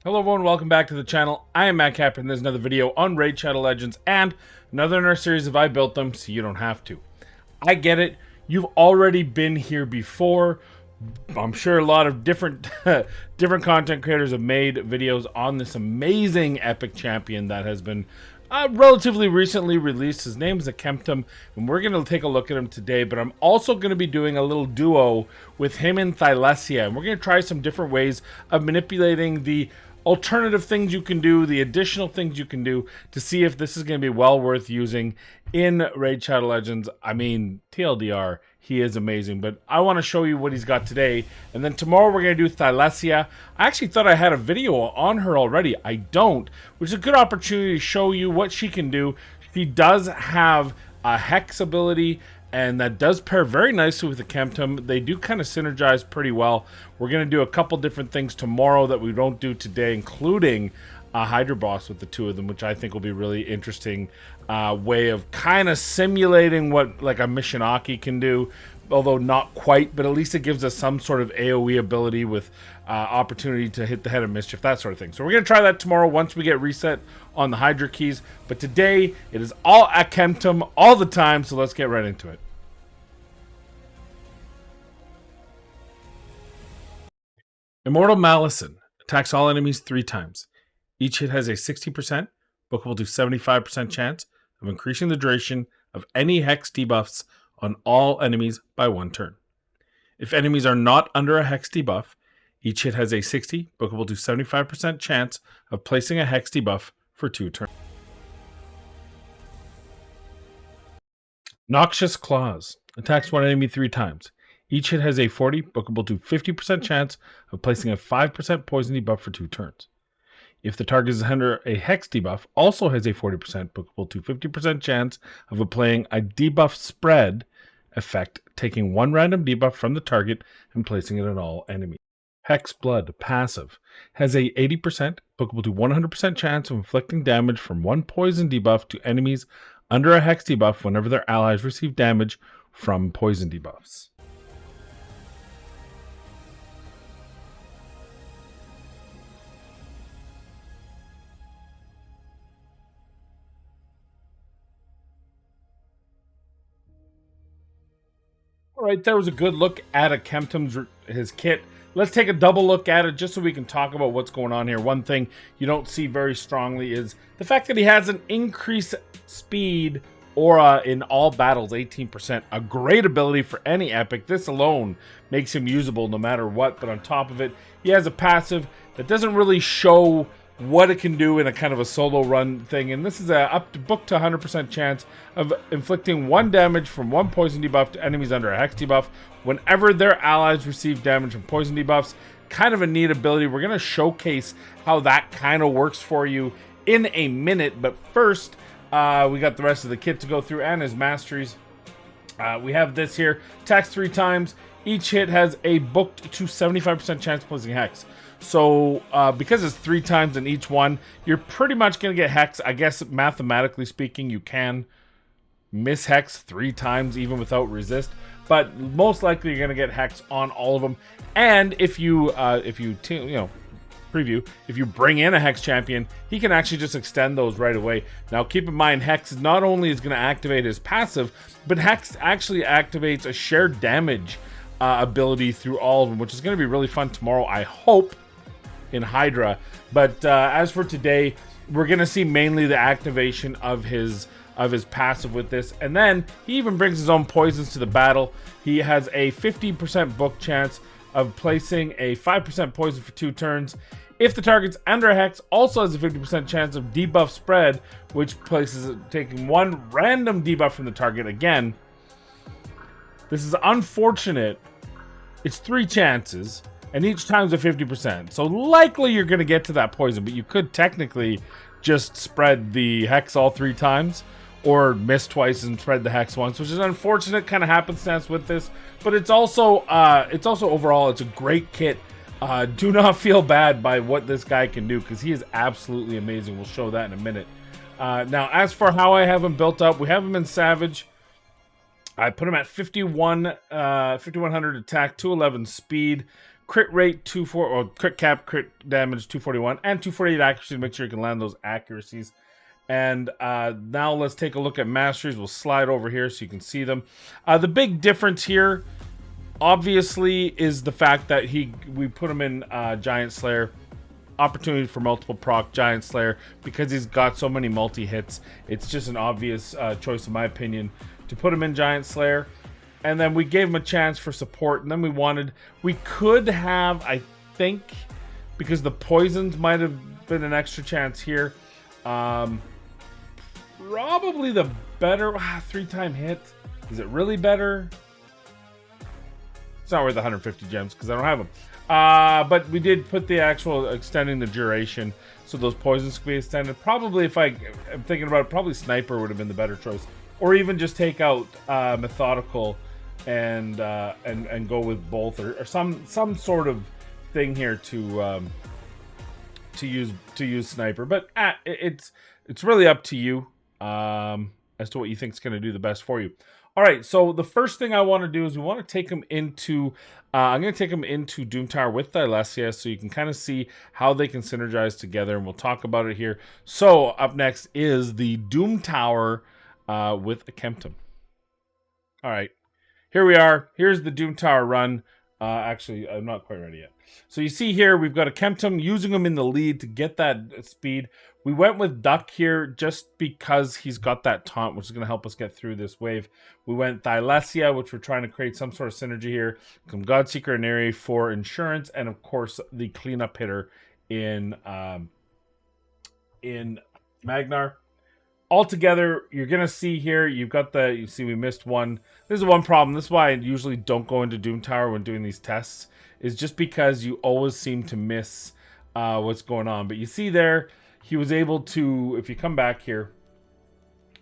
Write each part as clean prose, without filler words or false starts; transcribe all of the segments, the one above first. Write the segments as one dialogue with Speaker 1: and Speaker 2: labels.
Speaker 1: Hello everyone, welcome back to the channel. I am Matt Cap, and there's another video on Raid Shadow Legends and another in our series of I Built Them So You Don't Have To. I get it, you've already been here before. I'm sure a lot of different content creators have made videos on this amazing epic champion that has been relatively recently released. His name is Akemtum, and we're going to take a look at him today, but I'm also going to be doing a little duo with him and Thylessia, and we're going to try some different ways of manipulating the alternative things you can do, the additional things you can do to see if this is going to be well worth using in Raid Shadow Legends. I mean, TLDR, he is amazing, but I want to show you what he's got today, and then tomorrow we're going to do Thylessia. I actually thought I had a video on her already. I don't, which is a good opportunity to show you what she can do. She does have a Hex ability, and that does pair very nicely with the Akemtum. They do kind of synergize pretty well. We're going to do a couple different things tomorrow that we don't do today, including a Hydra boss with the two of them, which I think will be really interesting way of kind of simulating what like a Mishinaki can do, although not quite, but at least it gives us some sort of AoE ability with opportunity to hit the head of mischief, that sort of thing. So we're going to try that tomorrow once we get reset on the Hydra keys. But today, it is all Akemtum all the time, so let's get right into it. Immortal Malison attacks all enemies 3 times. Each hit has a 60%, bookable to 75% chance of increasing the duration of any Hex debuffs on all enemies by 1 turn. If enemies are not under a Hex debuff, each hit has a 60, bookable to 75% chance of placing a Hex debuff for 2 turns. Noxious Claws attacks 1 enemy 3 times. Each hit has a 40, bookable to 50% chance of placing a 5% poison debuff for 2 turns. If the target is under a Hex debuff, also has a 40% bookable to 50% chance of applying a debuff spread effect, taking 1 random debuff from the target and placing it on all enemies. Hex Blood, passive, has a 80%, bookable to 100% chance of inflicting damage from 1 poison debuff to enemies under a Hex debuff whenever their allies receive damage from poison debuffs. All right, there was a good look at Akemtum's his kit. Let's take a double look at it just so we can talk about what's going on here. One thing you don't see very strongly is the fact that he has an increased speed aura in all battles, 18%. A great ability for any epic. This alone makes him usable no matter what, but on top of it, he has a passive that doesn't really show what it can do in a kind of a solo run thing, and this is a up to book to 100% chance of inflicting 1 damage from 1 poison debuff to enemies under a Hex debuff whenever their allies receive damage from poison debuffs. Kind of a neat ability. We're going to showcase how that kind of works for you in a minute, but first we got the rest of the kit to go through and his masteries. We have this here, attacks 3 times. Each hit has a booked to 75% chance of placing Hex. So, because it's 3 times in each one, you're pretty much going to get Hex. I guess, mathematically speaking, you can miss Hex 3 times even without resist. But most likely, you're going to get Hex on all of them. And if you preview, if you bring in a Hex champion, he can actually just extend those right away. Now, keep in mind, Hex not only is going to activate his passive, but Hex actually activates a shared damage ability through all of them, which is going to be really fun tomorrow, I hope, in Hydra. But as for today, we're going to see mainly the activation of his passive with this, and then he even brings his own poisons to the battle. He has a 50% book chance of placing a 5% poison for 2 turns. If the target's under a Hex, also has a 50% chance of debuff spread, which places taking 1 random debuff from the target. Again, this is unfortunate. It's 3 chances, and each time's a 50%. So likely you're going to get to that poison, but you could technically just spread the Hex all 3 times, or miss twice and spread the Hex once, which is unfortunate kind of happenstance with this. But it's also overall, it's a great kit. Do not feel bad by what this guy can do, because he is absolutely amazing. We'll show that in a minute. Now, as for how I have him built up, we have him in Savage. I put him at 5100 attack, 211 speed, crit rate 24, or crit cap, crit damage 241, and 248 accuracy to make sure you can land those accuracies. And now let's take a look at Masteries. We'll slide over here so you can see them. The big difference here, obviously, is the fact that we put him in Giant Slayer. Opportunity for multiple proc Giant Slayer, because he's got so many multi-hits. It's just an obvious choice, in my opinion, to put him in Giant Slayer. And then we gave him a chance for support. And then we could have, I think, because the poisons might have been an extra chance here. Probably the better 3-time hit. Is it really better? It's not worth 150 gems because I don't have them. But we did put the actual extending the duration, so those poisons could be extended. Probably, if I'm thinking about it, probably Sniper would have been the better choice, or even just take out Methodical and go with both, or some sort of thing here to use Sniper. But it's really up to you as to what you think is going to do the best for you. All right, so the first thing I want to do is we want to take them into... I'm going to take them into Doom Tower with Thylessia so you can kind of see how they can synergize together, and we'll talk about it here. So up next is the Doom Tower with Akemtum. All right, here we are. Here's the Doom Tower run. Actually, I'm not quite ready yet. So you see here, we've got Akemtum using him in the lead to get that speed. We went with Duck here just because he's got that taunt, which is going to help us get through this wave. We went Thylessia, which we're trying to create some sort of synergy here. Some Godseeker and Airy for insurance, and of course the cleanup hitter in Magnar. Altogether, you're going to see here, you see we missed one. There's one problem. This is why I usually don't go into Doom Tower when doing these tests, is just because you always seem to miss what's going on. But you see there, he was able to, if you come back here,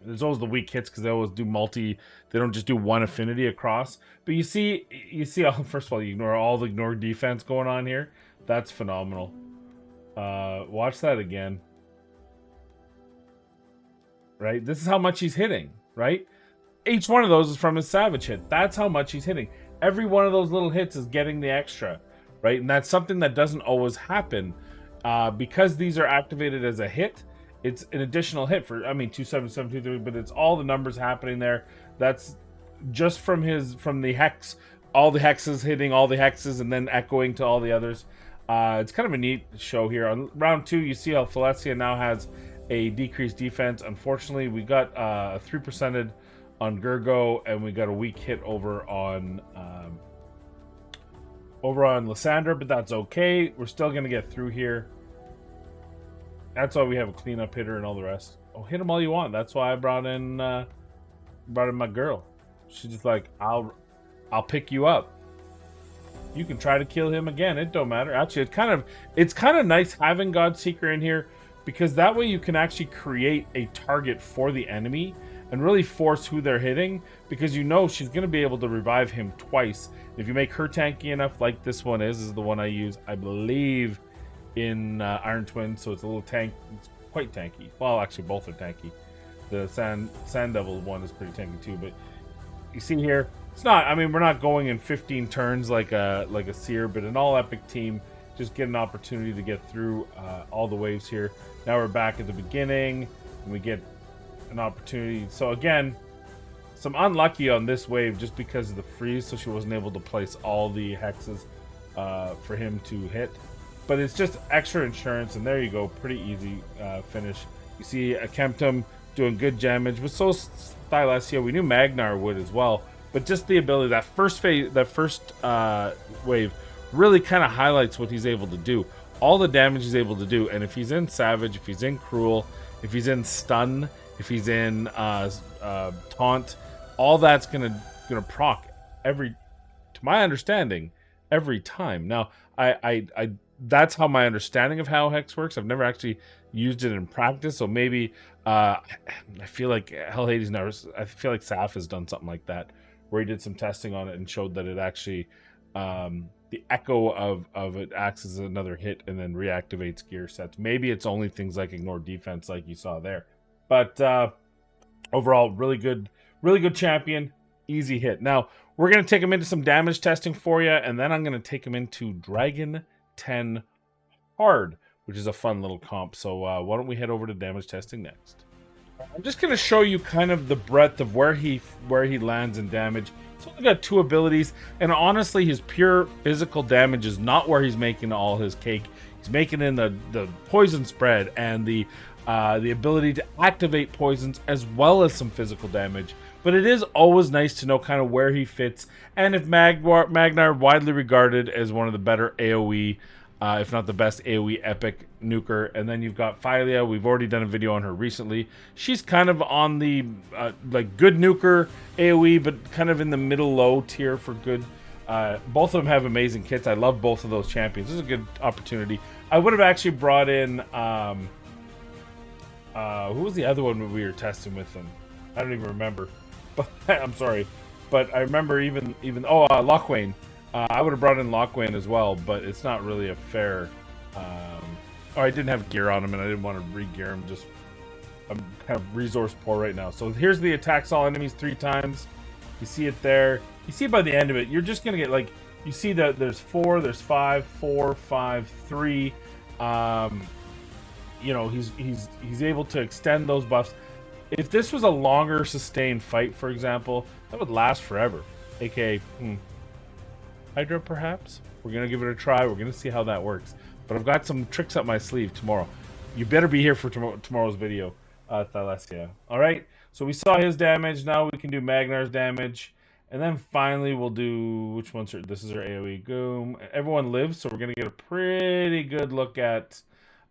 Speaker 1: there's always the weak hits because they always do they don't just do one affinity across. But you see, first of all, you ignore defense going on here. That's phenomenal. Watch that again. Right? This is how much he's hitting, right? Each one of those is from his Savage hit. That's how much he's hitting. Every one of those little hits is getting the extra, right? And that's something that doesn't always happen. Because these are activated as a hit, it's an additional hit for, 27723, but it's all the numbers happening there. That's just from the hex, all the hexes hitting all the hexes and then echoing to all the others. It's kind of a neat show here. On round 2, you see how Thylessia now has a decreased defense. Unfortunately, we got a 3%ed on Gergo, and we got a weak hit over on Lysandra, but that's okay. We're still going to get through here. That's why we have a cleanup hitter and all the rest. Oh, hit him all you want. That's why I brought in my girl. She's just like, I'll pick you up. You can try to kill him again. It don't matter. Actually, it's kind of nice having Godseeker in here, because that way you can actually create a target for the enemy and really force who they're hitting, because she's going to be able to revive him twice. If you make her tanky enough, like this one is the one I use, I believe, in Iron Twin, so it's a little it's quite tanky. Well, actually, both are tanky. The Sand Devil one is pretty tanky too, but you see here, it's not, we're not going in 15 turns like a Seer, but an all-epic team, just get an opportunity to get through all the waves here. Now we're back at the beginning, and we get an opportunity. So again, some unlucky on this wave just because of the freeze, so she wasn't able to place all the hexes for him to hit. But it's just extra insurance, and there you go. Pretty easy finish. You see Akemtum doing good damage, but so Thylessia. We knew Magnar would as well, but just the ability, that first wave really kind of highlights what he's able to do. All the damage he's able to do, and if he's in Savage, if he's in Cruel, if he's in Stun, if he's in Taunt, all that's gonna proc to my understanding, every time. Now, I that's how my understanding of how Hex works. I've never actually used it in practice, so maybe I feel like Hell Hades never. I feel like Saf has done something like that, where he did some testing on it and showed that it actually the echo of it acts as another hit and then reactivates gear sets. Maybe it's only things like ignore defense, like you saw there. But overall, really good champion, easy hit. Now we're going to take him into some damage testing for you, and then I'm going to take him into Dragon 10 Hard, which is a fun little comp. So why don't we head over to damage testing next? I'm just going to show you kind of the breadth of where he lands in damage. He's only got 2 abilities, and honestly, his pure physical damage is not where he's making all his cake. He's making in the poison spread and the ability to activate poisons as well as some physical damage. But it is always nice to know kind of where he fits, and if Magnar, widely regarded as one of the better AoE, if not the best AoE epic nuker. And then you've got Thylessia. We've already done a video on her recently. She's kind of on the like good nuker AoE, but kind of in the middle low tier for good. Both of them have amazing kits. I love both of those champions. This is a good opportunity. I would have actually brought in who was the other one that we were testing with them? I don't even remember. But I'm sorry, but I remember even Lochwain. I would have brought in Lochwain as well, but it's not really a fair. I didn't have gear on him, and I didn't want to re-gear him. I'm kind of resource poor right now. So here's the attacks all enemies 3 times. You see it there. You see by the end of it, you're just gonna get like you see that there's 4, there's 5, 4, 5, 3. You know, he's able to extend those buffs. If this was a longer sustained fight, for example, that would last forever. AKA, Hydra, perhaps? We're going to give it a try. We're going to see how that works. But I've got some tricks up my sleeve tomorrow. You better be here for tomorrow's video, Thylessia. All right? So we saw his damage. Now we can do Magnar's damage. And then finally we'll do... Which one's... This is our AoE. Goom. Everyone lives, so we're going to get a pretty good look at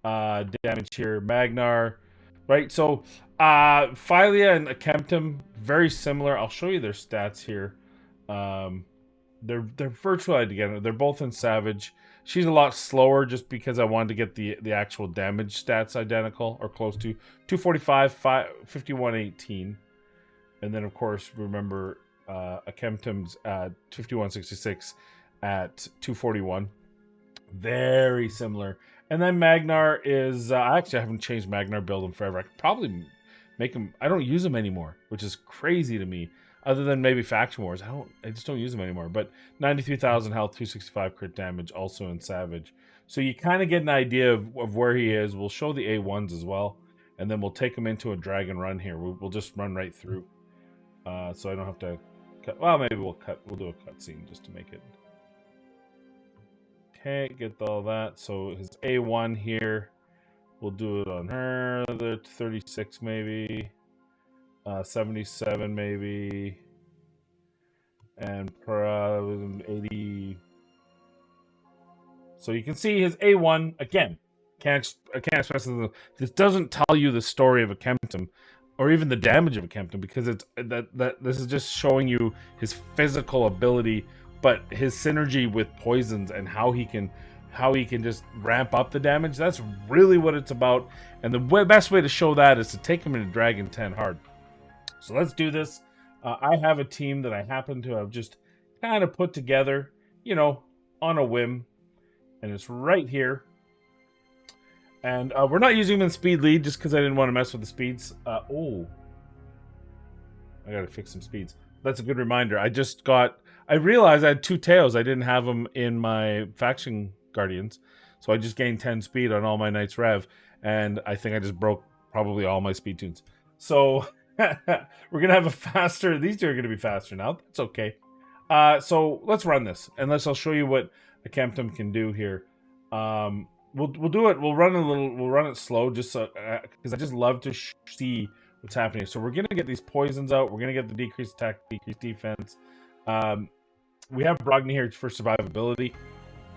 Speaker 1: damage here. Magnar. Right? So, Thylessia and Akemtum, very similar. I'll show you their stats here. They're virtually together. They're both in Savage. She's a lot slower just because I wanted to get the actual damage stats identical or close to 245, 5118. And then of course remember Akemtum's 5166 at 241. Very similar. And then Magnar is actually I haven't changed Magnar build in forever. I could probably make him. I don't use him anymore, which is crazy to me. Other than maybe Faction Wars, I just don't use them anymore. But 93,000 health, 265 crit damage, also in Savage. So you kind of get an idea of where he is. We'll show the A1s as well, and then we'll take him into a dragon run here. We'll just run right through, so I don't have to cut. Well, maybe we'll do a cutscene just to make it. Okay, get all that. So his A1 here, we'll do it on her. The 36 maybe. 77 maybe, and 80. So you can see his A1 again. I can't express this. Doesn't tell you the story of Akemtum, or even the damage of Akemtum, because it's that this is just showing you his physical ability, but his synergy with poisons and how he can just ramp up the damage. That's really what it's about. And the best way to show that is to take him into Dragon 10 Hard. So let's do this. I have a team that I happen to have just kind of put together, you know, on a whim. And it's right here. And we're not using them in speed lead just because I didn't want to mess with the speeds. I got to fix some speeds. That's a good reminder. I realized I had 2 tails. I didn't have them in my faction guardians. So I just gained 10 speed on all my Knights Rev. And I think I just broke probably all my speed tunes. So... we're gonna have a faster. These two are gonna be faster now. That's okay. So let's run this, and I'll show you what Akemtum can do here. We'll do it. We'll run it slow, just so because I just love to see what's happening. So we're gonna get these poisons out. We're gonna get the decreased attack, decreased defense. We have Brogni here for survivability,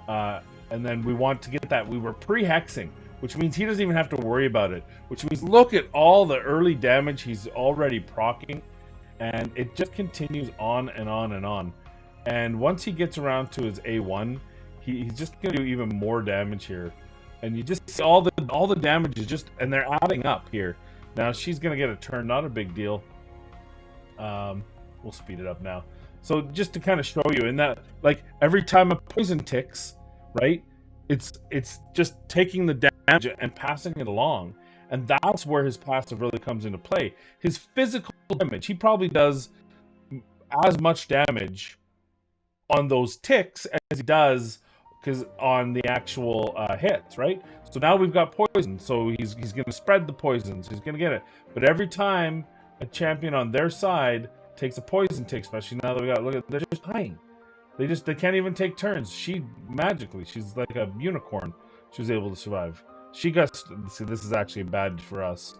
Speaker 1: and then we want to get that. We were pre-hexing, which means he doesn't even have to worry about it. Which means look at all the early damage he's already proccing, and it just continues on and on and on. And once he gets around to his A1, he's just gonna do even more damage here. And you just see all the damage is just, and they're adding up here. Now she's gonna get a turn, not a big deal. We'll speed it up now. So just to kind of show you, in that, like every time a poison ticks, right? It's just taking the damage and passing it along, and that's where his passive really comes into play. His physical damage, he probably does, as much damage on those ticks as he does because on the actual hits, right? So now we've got poison, so he's going to spread the poisons. He's going to get it. But every time a champion on their side takes a poison tick, especially now that we got, look at, they're just dying. They can't even take turns. She's like a unicorn. She was able to survive. She got, see, this is actually bad for us.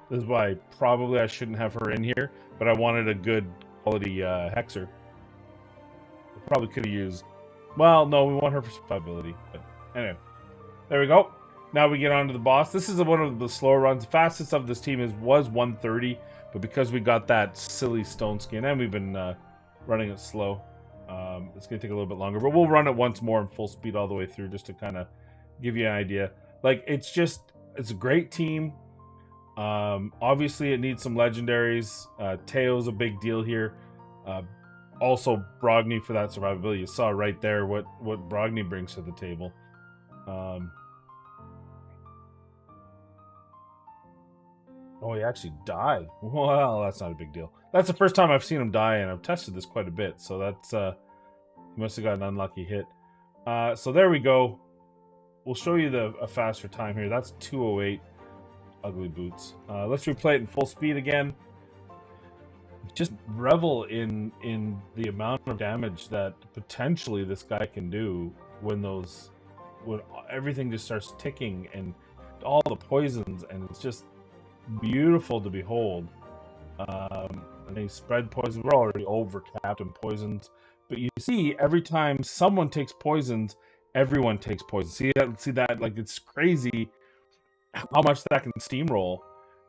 Speaker 1: This is why probably I shouldn't have her in here, but I wanted a good quality hexer. Probably could have used, well, no, we want her for survivability, but anyway, there we go. Now we get on to the boss. This is one of the slower runs. The fastest of this team was 130, but because we got that silly stone skin and we've been running it slow, it's gonna take a little bit longer, but we'll run it once more in full speed all the way through just to kind of give you an idea. Like, it's a great team. Obviously it needs some legendaries. Teo's a big deal here. Also Brogni for that survivability. You saw right there what Brogni brings to the table. Oh, he actually died. Well, that's not a big deal. That's the first time I've seen him die, and I've tested this quite a bit, so that's he must have got an unlucky hit. So there we go. We'll show you a faster time here. That's 2:08. Ugly boots. Let's replay it in full speed again. Just revel in the amount of damage that potentially this guy can do when everything just starts ticking and all the poisons, and it's just beautiful to behold. And they spread poison. We're already overcapped in poisons, but you see every time someone takes poisons, everyone takes poison. See that? Like, it's crazy how much that can steamroll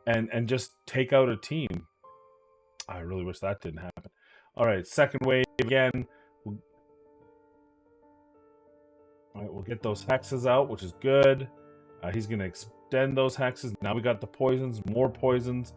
Speaker 1: and just take out a team. I really wish that didn't happen. All right, second wave again. All right, we'll get those hexes out, which is good. He's going to extend those hexes. Now we got the poisons, more poisons.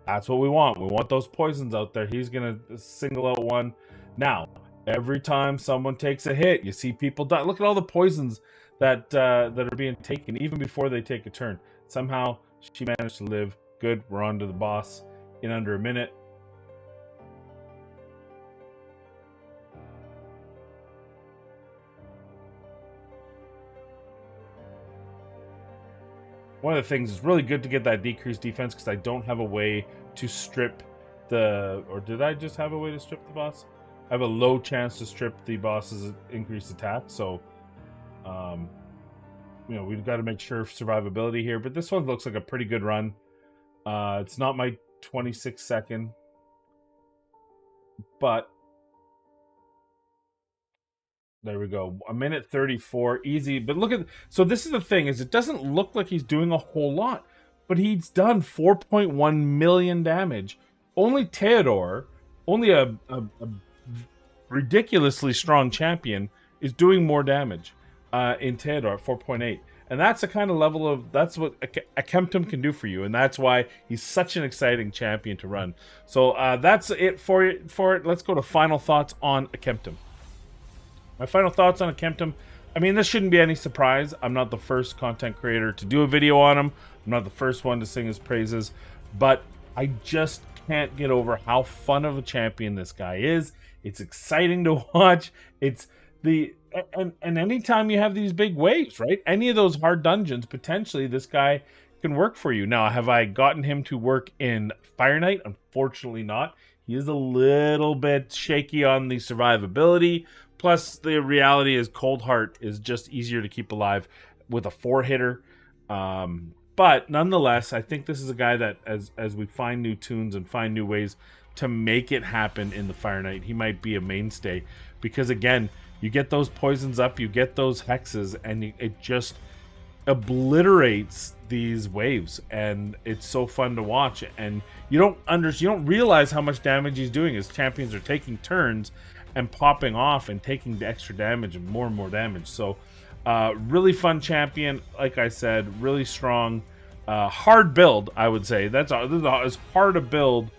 Speaker 1: That's what we want. We want those poisons out there. He's going to single out one. Now, every time someone takes a hit, you see people die. Look at all the poisons that are being taken, even before they take a turn. Somehow, she managed to live. Good, we're on to the boss in under a minute. One of the things is really good to get that decreased defense because I don't have a way to strip or did I just have a way to strip the boss? I have a low chance to strip the boss's increased attack, so we've got to make sure of survivability here. But this one looks like a pretty good run. It's not my 26 second, but there we go. 1:34, easy. But look at, so this is the thing, is it doesn't look like he's doing a whole lot, but he's done 4.1 million damage. Only Theodore, only a ridiculously strong champion, is doing more damage in Theodore at 4.8. And that's the kind of level that's what Akemtum can do for you, and that's why he's such an exciting champion to run. So that's it for it. Let's go to final thoughts on Akemtum. My final thoughts on Akemtum. I mean, this shouldn't be any surprise. I'm not the first content creator to do a video on him. I'm not the first one to sing his praises. But I just can't get over how fun of a champion this guy is. It's exciting to watch. And anytime you have these big waves, right? Any of those hard dungeons, potentially this guy can work for you. Now, have I gotten him to work in Fire Knight? Unfortunately not. He is a little bit shaky on the survivability. Plus, the reality is Cold Heart is just easier to keep alive with a 4-hitter. But nonetheless, I think this is a guy that, as we find new tunes and find new ways to make it happen in the Fire Knight, he might be a mainstay. Because again, you get those poisons up, you get those hexes, and it just obliterates these waves, and it's so fun to watch. And you don't realize how much damage he's doing as champions are taking turns and popping off and taking the extra damage and more damage. So really fun champion, like I said, really strong, hard build, I would say. This is as hard a build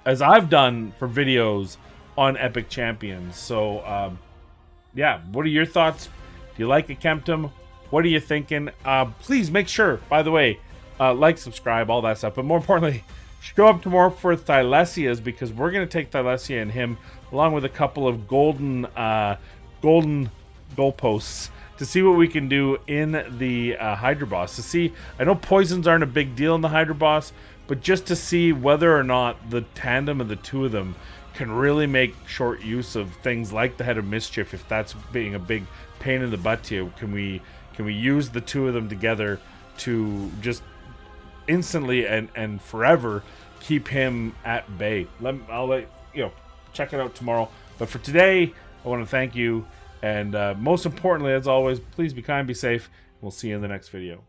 Speaker 1: as I've done for videos on Epic Champions. So yeah, what are your thoughts? Do you like Akemtum? What are you thinking? Please make sure, by the way, like, subscribe, all that stuff, but more importantly, show up tomorrow for Thylessia's, because we're going to take Thylessia and him along with a couple of golden goalposts to see what we can do in the Hydra boss. To see, I know poisons aren't a big deal in the Hydra boss, but just to see whether or not the tandem of the two of them can really make short use of things like the Head of Mischief, if that's being a big pain in the butt to you. Can we use the two of them together to just instantly and forever keep him at bay? I'll let you know, check it out tomorrow. But for today, I want to thank you, and most importantly, as always, please be kind, be safe. We'll see you in the next video.